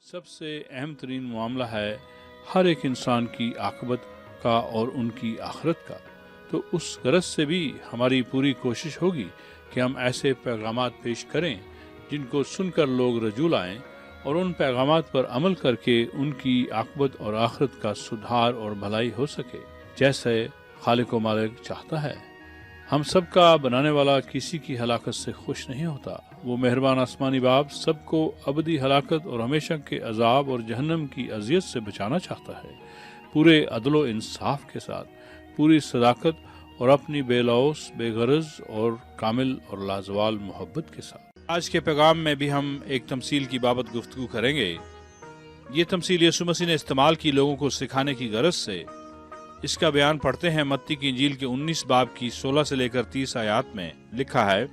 سب سے اہم ترین معاملہ ہے ہر ایک انسان کی عاقبت کا اور ان کی آخرت کا۔ تو اس غرض سے بھی ہماری پوری کوشش ہوگی کہ ہم ایسے پیغامات پیش کریں جن کو سن کر لوگ رجوع لائیں اور ان پیغامات پر عمل کر کے ان کی عاقبت اور آخرت کا سدھار اور بھلائی ہو سکے، جیسے خالق و مالک چاہتا ہے۔ ہم سب کا بنانے والا کسی کی ہلاکت سے خوش نہیں ہوتا۔ وہ مہربان آسمانی باپ سب کو ابدی ہلاکت اور ہمیشہ کے عذاب اور جہنم کی اذیت سے بچانا چاہتا ہے، پورے عدل و انصاف کے ساتھ، پوری صداقت اور اپنی بے لوث، بے غرض اور کامل اور لازوال محبت کے ساتھ۔ آج کے پیغام میں بھی ہم ایک تمثیل کی بابت گفتگو کریں گے۔ یہ تمثیل یسوع مسیح نے استعمال کی لوگوں کو سکھانے کی غرض سے۔ اس کا بیان پڑھتے ہیں متی کی انجیل کے 19 باب کی 16 سے لے کر 30 آیات میں۔ لکھا ہے،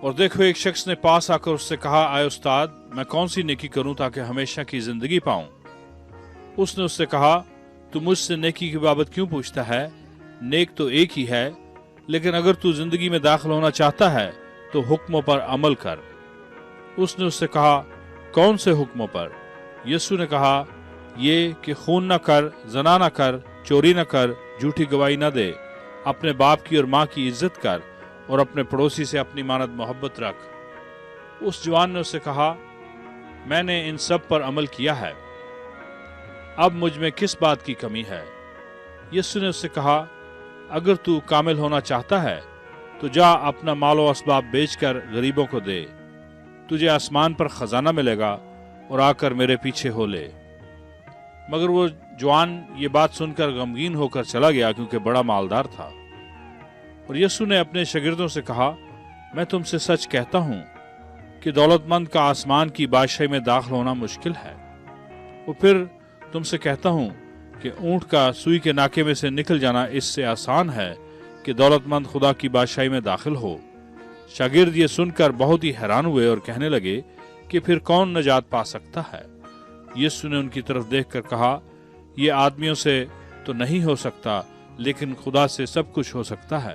اور دیکھو ایک شخص نے پاس آ کر اس سے کہا، آئے استاد، میں کون سی نیکی کروں تاکہ ہمیشہ کی زندگی پاؤں؟ اس نے اس سے کہا، تو مجھ سے نیکی کی بابت کیوں پوچھتا ہے؟ نیک تو ایک ہی ہے، لیکن اگر تو زندگی میں داخل ہونا چاہتا ہے تو حکموں پر عمل کر۔ اس نے اس سے کہا، کون سے حکموں پر؟ یسوع نے کہا، یہ کہ خون نہ کر، زنا نہ کر، چوری نہ کر، جھوٹی گواہی نہ دے، اپنے باپ کی اور ماں کی عزت کر، اور اپنے پڑوسی سے اپنی مانند محبت رکھ۔ اس جوان نے اس سے کہا، میں نے ان سب پر عمل کیا ہے، اب مجھ میں کس بات کی کمی ہے؟ یسوع نے اس سے کہا، اگر تو کامل ہونا چاہتا ہے تو جا اپنا مال و اسباب بیچ کر غریبوں کو دے، تجھے آسمان پر خزانہ ملے گا، اور آ کر میرے پیچھے ہو لے۔ مگر وہ جوان یہ بات سن کر غمگین ہو کر چلا گیا، کیونکہ بڑا مالدار تھا۔ اور یسوع نے اپنے شاگردوں سے کہا، میں تم سے سچ کہتا ہوں کہ دولت مند کا آسمان کی بادشاہی میں داخل ہونا مشکل ہے۔ اور پھر تم سے کہتا ہوں کہ اونٹ کا سوئی کے ناکے میں سے نکل جانا اس سے آسان ہے کہ دولت مند خدا کی بادشاہی میں داخل ہو۔ شاگرد یہ سن کر بہت ہی حیران ہوئے اور کہنے لگے کہ پھر کون نجات پا سکتا ہے؟ یسوع نے ان کی طرف دیکھ کر کہا، یہ آدمیوں سے تو نہیں ہو سکتا، لیکن خدا سے سب کچھ ہو سکتا ہے۔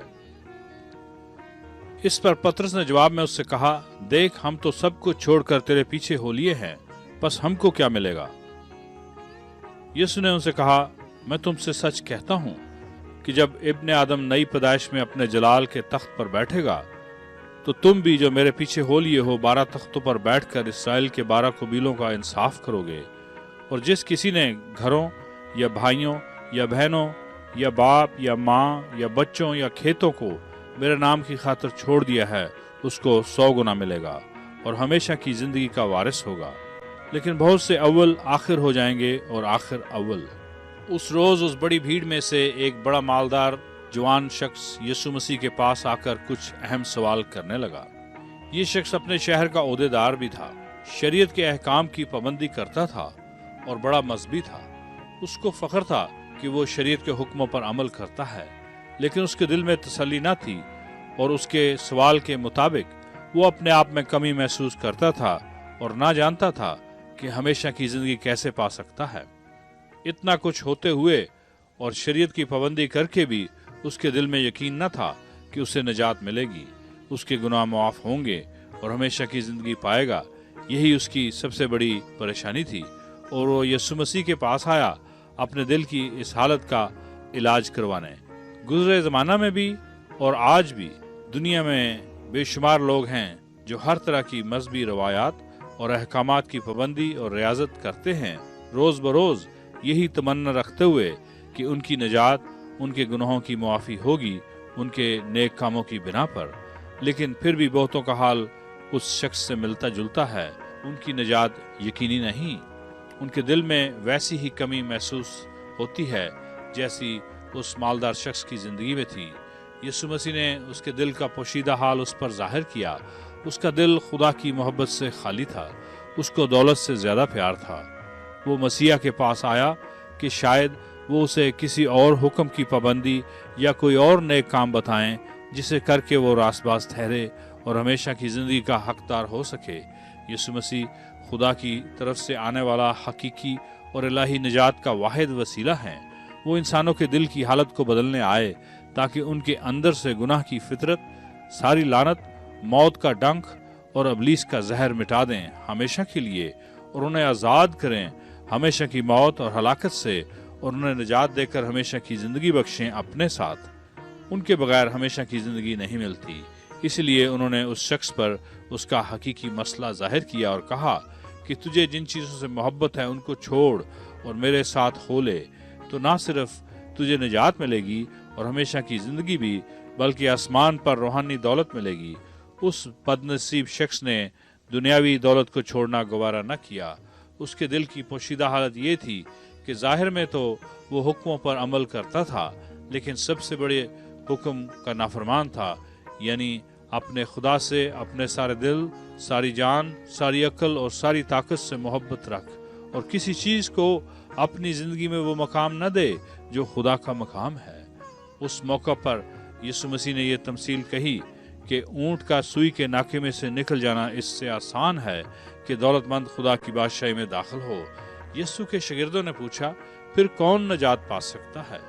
اس پر پطرس نے جواب میں اس سے کہا، دیکھ، ہم تو سب کچھ چھوڑ کر تیرے پیچھے ہو لیے ہیں، بس ہم کو کیا ملے گا؟ یسوع نے ان سے کہا، میں تم سے سچ کہتا ہوں کہ جب ابن آدم نئی پیدائش میں اپنے جلال کے تخت پر بیٹھے گا تو تم بھی جو میرے پیچھے ہو لیے ہو 12 تختوں پر بیٹھ کر اسرائیل کے 12 قبیلوں کا انصاف کرو گے۔ اور جس کسی نے گھروں یا بھائیوں یا بہنوں یا باپ یا ماں یا بچوں یا کھیتوں کو میرے نام کی خاطر چھوڑ دیا ہے، اس کو 100 گنا ملے گا اور ہمیشہ کی زندگی کا وارث ہوگا۔ لیکن بہت سے اول آخر ہو جائیں گے اور آخر اول۔ اس روز اس بڑی بھیڑ میں سے ایک بڑا مالدار جوان شخص یسوع مسیح کے پاس آ کر کچھ اہم سوال کرنے لگا۔ یہ شخص اپنے شہر کا عہدیدار بھی تھا، شریعت کے احکام کی پابندی کرتا تھا اور بڑا مذہبی تھا۔ اس کو فخر تھا کہ وہ شریعت کے حکموں پر عمل کرتا ہے، لیکن اس کے دل میں تسلی نہ تھی، اور اس کے سوال کے مطابق وہ اپنے آپ میں کمی محسوس کرتا تھا اور نہ جانتا تھا کہ ہمیشہ کی زندگی کیسے پا سکتا ہے۔ اتنا کچھ ہوتے ہوئے اور شریعت کی پابندی کر کے بھی اس کے دل میں یقین نہ تھا کہ اسے نجات ملے گی، اس کے گناہ معاف ہوں گے اور ہمیشہ کی زندگی پائے گا۔ یہی اس کی سب سے بڑی پریشانی تھی، اور وہ یسوع مسیح کے پاس آیا اپنے دل کی اس حالت کا علاج کروانے۔ گزرے زمانہ میں بھی اور آج بھی دنیا میں بے شمار لوگ ہیں جو ہر طرح کی مذہبی روایات اور احکامات کی پابندی اور ریاضت کرتے ہیں، روز بروز یہی تمنا رکھتے ہوئے کہ ان کی نجات، ان کے گناہوں کی معافی ہوگی ان کے نیک کاموں کی بنا پر۔ لیکن پھر بھی بہتوں کا حال اس شخص سے ملتا جلتا ہے، ان کی نجات یقینی نہیں۔ ان کے دل میں ویسی ہی کمی محسوس ہوتی ہے جیسی اس مالدار شخص کی زندگی میں تھی۔ یسوع مسیح نے اس کے دل کا پوشیدہ حال اس پر ظاہر کیا۔ اس کا دل خدا کی محبت سے خالی تھا، اس کو دولت سے زیادہ پیار تھا۔ وہ مسیح کے پاس آیا کہ شاید وہ اسے کسی اور حکم کی پابندی یا کوئی اور نیک کام بتائیں جسے کر کے وہ راست باز ٹھہرے اور ہمیشہ کی زندگی کا حقدار ہو سکے۔ یسوع مسیح خدا کی طرف سے آنے والا حقیقی اور الہی نجات کا واحد وسیلہ ہیں۔ وہ انسانوں کے دل کی حالت کو بدلنے آئے تاکہ ان کے اندر سے گناہ کی فطرت، ساری لعنت، موت کا ڈنک اور ابلیس کا زہر مٹا دیں ہمیشہ کے لیے، اور انہیں آزاد کریں ہمیشہ کی موت اور ہلاکت سے، اور انہیں نجات دے کر ہمیشہ کی زندگی بخشیں اپنے ساتھ۔ ان کے بغیر ہمیشہ کی زندگی نہیں ملتی۔ اس لیے انہوں نے اس شخص پر اس کا حقیقی مسئلہ ظاہر کیا اور کہا کہ تجھے جن چیزوں سے محبت ہے ان کو چھوڑ اور میرے ساتھ ہو لے، تو نہ صرف تجھے نجات ملے گی اور ہمیشہ کی زندگی بھی، بلکہ آسمان پر روحانی دولت ملے گی۔ اس بد نصیب شخص نے دنیاوی دولت کو چھوڑنا گوارا نہ کیا۔ اس کے دل کی پوشیدہ حالت یہ تھی کہ ظاہر میں تو وہ حکموں پر عمل کرتا تھا، لیکن سب سے بڑے حکم کا نافرمان تھا، یعنی اپنے خدا سے اپنے سارے دل، ساری جان، ساری عقل اور ساری طاقت سے محبت رکھ، اور کسی چیز کو اپنی زندگی میں وہ مقام نہ دے جو خدا کا مقام ہے۔ اس موقع پر یسوع مسیح نے یہ تمثیل کہی کہ اونٹ کا سوئی کے ناکے میں سے نکل جانا اس سے آسان ہے کہ دولت مند خدا کی بادشاہی میں داخل ہو۔ یسوع کے شاگردوں نے پوچھا، پھر کون نجات پا سکتا ہے؟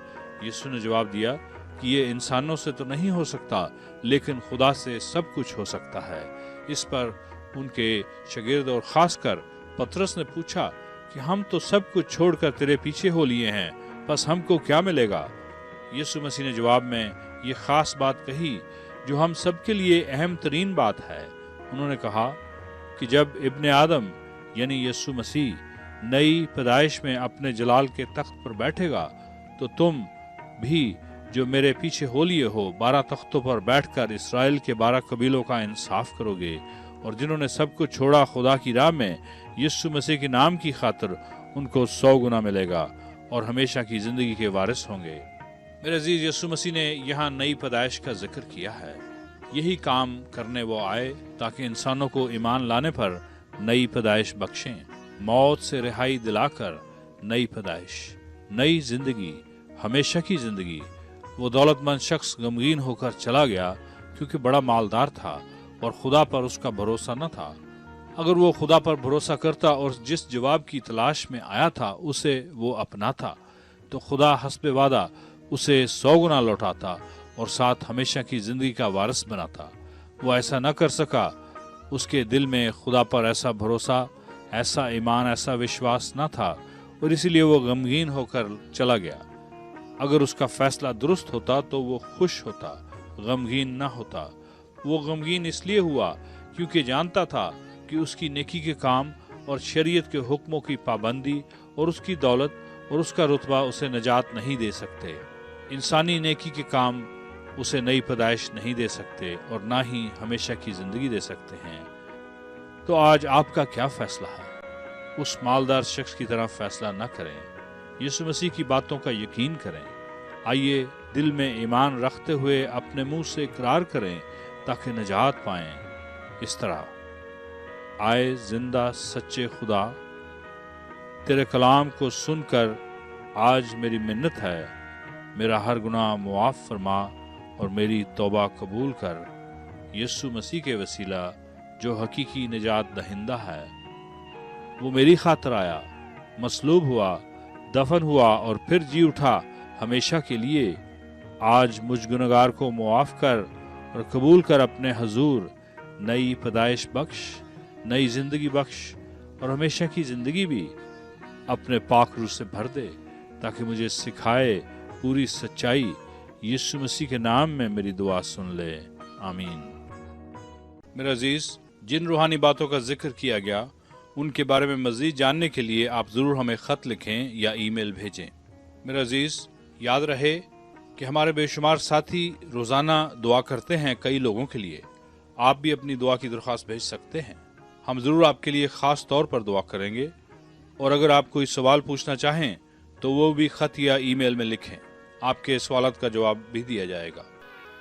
یسوع نے جواب دیا کہ یہ انسانوں سے تو نہیں ہو سکتا، لیکن خدا سے سب کچھ ہو سکتا ہے۔ اس پر ان کے شاگرد اور خاص کر پترس نے پوچھا کہ ہم تو سب کچھ چھوڑ کر تیرے پیچھے ہو لیے ہیں، پس ہم کو کیا ملے گا؟ یسوع مسیح نے جواب میں یہ خاص بات کہی جو ہم سب کے لیے اہم ترین بات ہے۔ انہوں نے کہا کہ جب ابن آدم یعنی یسوع مسیح نئی پیدائش میں اپنے جلال کے تخت پر بیٹھے گا تو تم بھی جو میرے پیچھے ہو لیے ہو 12 تختوں پر بیٹھ کر اسرائیل کے 12 قبیلوں کا انصاف کرو گے، اور جنہوں نے سب کچھ چھوڑا خدا کی راہ میں یسوع مسیح کے نام کی خاطر ان کو 100 گنا ملے گا اور ہمیشہ کی زندگی کے وارث ہوں گے۔ میرے عزیز، یسوع مسیح نے یہاں نئی پیدائش کا ذکر کیا ہے۔ یہی کام کرنے وہ آئے تاکہ انسانوں کو ایمان لانے پر نئی پیدائش بخشیں، موت سے رہائی دلا کر نئی پیدائش، نئی زندگی، ہمیشہ کی زندگی۔ وہ دولت مند شخص غمگین ہو کر چلا گیا کیونکہ بڑا مالدار تھا اور خدا پر اس کا بھروسہ نہ تھا۔ اگر وہ خدا پر بھروسہ کرتا اور جس جواب کی تلاش میں آیا تھا اسے وہ اپناتا تو خدا حسب وعدہ اسے 100 گنا لوٹاتا اور ساتھ ہمیشہ کی زندگی کا وارث بناتا۔ وہ ایسا نہ کر سکا۔ اس کے دل میں خدا پر ایسا بھروسہ، ایسا ایمان، ایسا وشواس نہ تھا، اور اسی لیے وہ غمگین ہو کر چلا گیا۔ اگر اس کا فیصلہ درست ہوتا تو وہ خوش ہوتا، غمگین نہ ہوتا۔ وہ غمگین اس لیے ہوا کیونکہ جانتا تھا کہ اس کی نیکی کے کام اور شریعت کے حکموں کی پابندی اور اس کی دولت اور اس کا رتبہ اسے نجات نہیں دے سکتے۔ انسانی نیکی کے کام اسے نئی پیدائش نہیں دے سکتے اور نہ ہی ہمیشہ کی زندگی دے سکتے ہیں۔ تو آج آپ کا کیا فیصلہ ہے؟ اس مالدار شخص کی طرح فیصلہ نہ کریں، یسوع مسیح کی باتوں کا یقین کریں۔ آئیے دل میں ایمان رکھتے ہوئے اپنے منہ سے اقرار کریں تاکہ نجات پائیں۔ اس طرح، آئے زندہ سچے خدا، تیرے کلام کو سن کر آج میری منت ہے، میرا ہر گناہ معاف فرما اور میری توبہ قبول کر، یسوع مسیح کے وسیلہ جو حقیقی نجات دہندہ ہے۔ وہ میری خاطر آیا، مصلوب ہوا، دفن ہوا اور پھر جی اٹھا ہمیشہ کے لیے۔ آج مجھ گنہگار کو معاف کر اور قبول کر اپنے حضور، نئی پیدائش بخش، نئی زندگی بخش اور ہمیشہ کی زندگی بھی اپنے پاک روح سے بھر دے تاکہ مجھے سکھائے پوری سچائی۔ یسوع مسیح کے نام میں میری دعا سن لے، آمین۔ میرے عزیز، جن روحانی باتوں کا ذکر کیا گیا ان کے بارے میں مزید جاننے کے لیے آپ ضرور ہمیں خط لکھیں یا ای میل بھیجیں۔ میرے عزیز، یاد رہے کہ ہمارے بے شمار ساتھی روزانہ دعا کرتے ہیں کئی لوگوں کے لیے۔ آپ بھی اپنی دعا کی درخواست بھیج سکتے ہیں، ہم ضرور آپ کے لیے خاص طور پر دعا کریں گے۔ اور اگر آپ کوئی سوال پوچھنا چاہیں تو وہ بھی خط یا ای میل میں لکھیں، آپ کے سوالات کا جواب بھی دیا جائے گا۔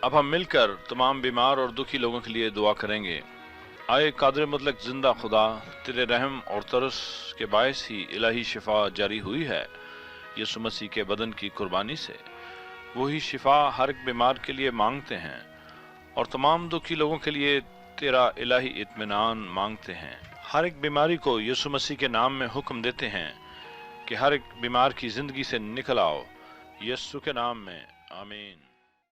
اب ہم مل کر تمام بیمار اور دکھی لوگوں کے لیے دعا کریں گے۔ آئے قادر مطلق زندہ خدا، تیرے رحم اور ترس کے باعث ہی الہی شفا جاری ہوئی ہے یسوع مسیح کے بدن کی قربانی سے۔ وہی شفا ہر ایک بیمار کے لیے مانگتے ہیں اور تمام دکھی لوگوں کے لیے تیرا الہی اطمینان مانگتے ہیں۔ ہر ایک بیماری کو یسوع مسیح کے نام میں حکم دیتے ہیں کہ ہر ایک بیمار کی زندگی سے نکل آؤ، یسوع کے نام میں، آمین۔